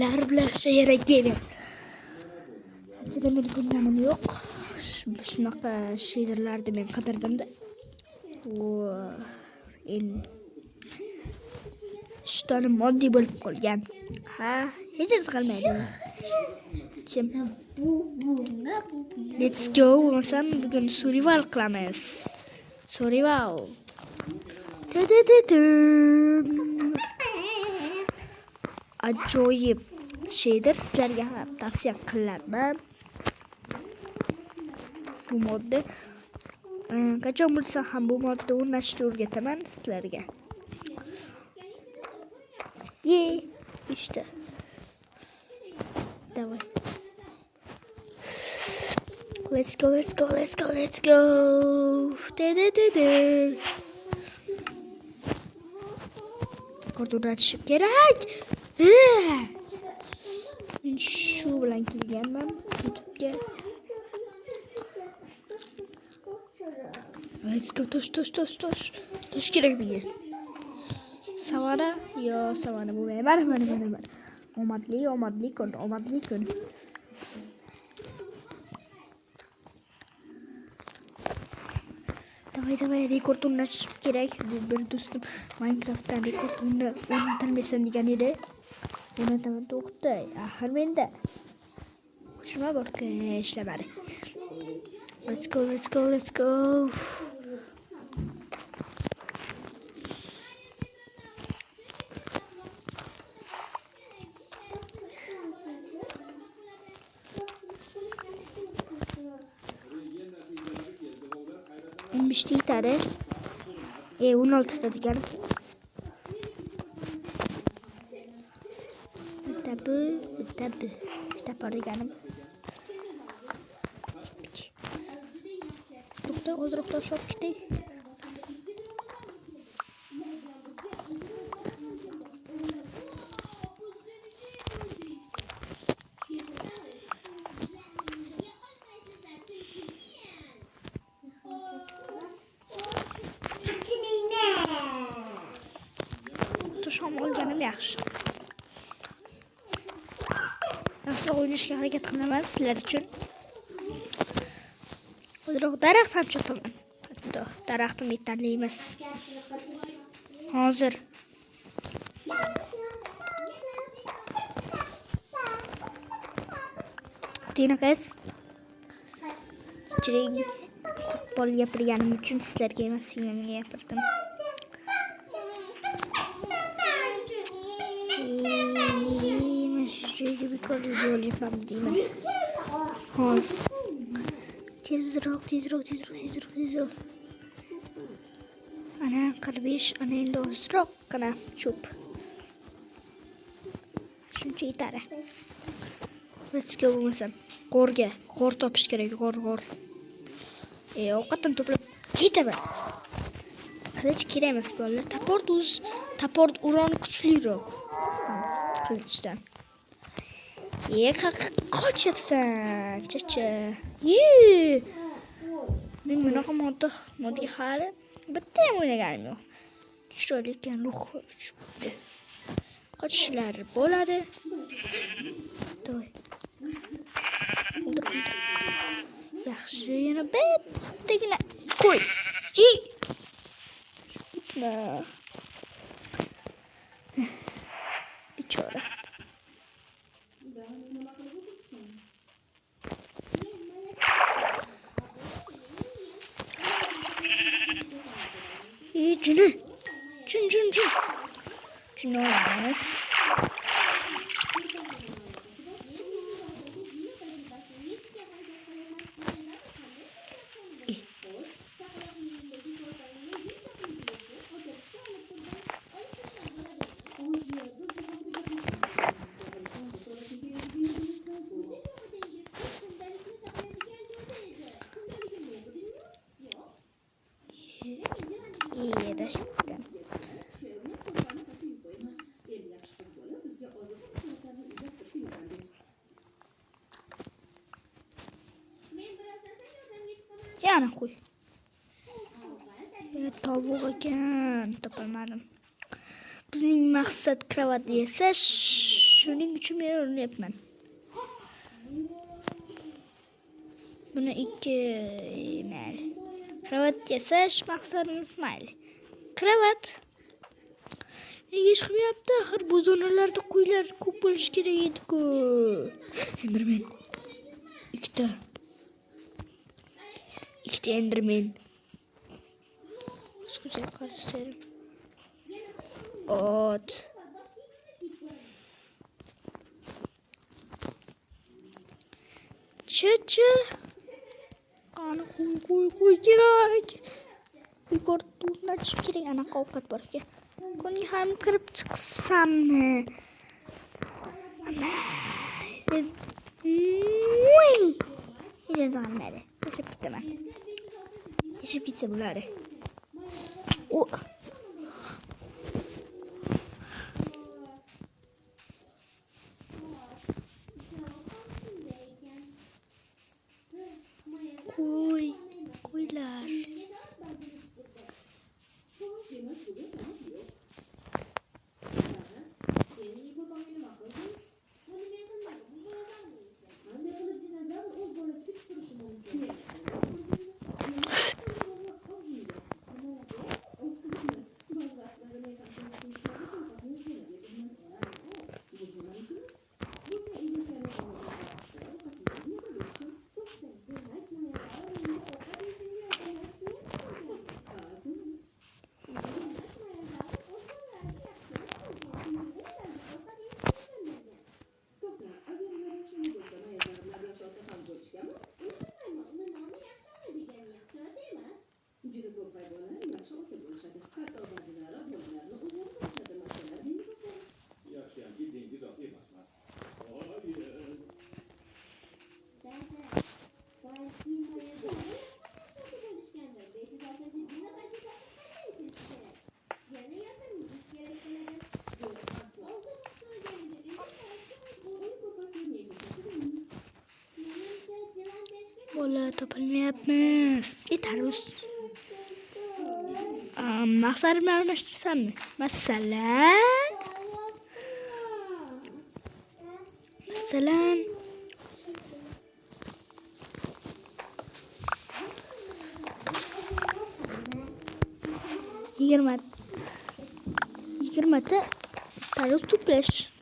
Lar bilan shayara kelgan. Aslida men bundan yo'q. Shunaqa she'rlarni men qidirdim-da. ishtonim moddiy bo'lib qolgan. Hech qilmaydi. Let's go. Bo'lmasam bugun survival qilamiz. Survival. Ajoyib she'r sizlarga ham tavsiya qilaman. Bu modda qachon bo'lsa ham bu modda o'rnatishni o'rgataman sizlarga. İşte. Давай. Let's go. Kordodan açıp gerek. Ben şu bilan kelganman YouTube'ga. Let's go. Tosh kerak bizga. Savana? Yo, savana bo'lmaydi. Mana. Omadli kun. Davay, rekord o'rnatish kerak. Bu bir do'stim Minecraft'dan rekord o'rnatilmasin degan edi. O'rnataman to'xta. Axir menda kuchma borki ishlamadi. Let's go. Müşteri tane. 16 da diyelim. Tabi. İşte para diyelim. Doktor shop gitti. Tuşam olganım yaxshi. Yaxshi o'ynashga harakat qilaman sizlar uchun. Hozirroq daraxt ham chopaman. Hatto daraxtim yetarli emas. Hozir Kutina qiz. Kechiring. Futbol gapirganim uchun sizlarga emas, singlimga gapirdim. Şöyle bir koridor yapalım deyman. Hozir. Tezroq. Ana 45, ana endi ozroqgina cho'p. Shuncha yetadi. Let's go bo'lmasam. G'or topish kerak, g'or. Ovqatim to'plab ketaman. Qilich kerak emas bolalar. Tapor uron kuchliroq. Qilichdan. Qochyapsan, chacha. Men bunaqa modga hali bitta ham o'ynaganim yo'q. Chiroyli ekan, ruh uchibdi. Qochishlari bo'ladi. To'y. Yaxshi, yana bittagina qo'y. Bitma. Bichora. Jun olamiz. Gerçekten. Yana qo'y. Tovuq ekan, topolmadim. Bizning maqsad krovat yashash. Shuning uchun men o'rnayapman. Buni 2 mayli. Kravat yasash maqsadimiz mayli. Kravat. Nega ish qilmayapti? Axir bu zonalarda qo'ylar ko'p bo'lish kerak edi-ku. Enderman. Ikkita Enderman. Güzel karıştırırım. Ot. Çı. Ana koy kerak. Yukarı tuğuna çık kerak. Ana kavkat var ki. Konu ham kırıp çıksamı. Ana. İyice zanları. Yaşap bitti ben. Yaşap bitti bunları. O. Koylar. Bola toplayamaz. Yeter olsun. Maqsadımı anlaştırsam mı? Masalan. 20 tarus toplash.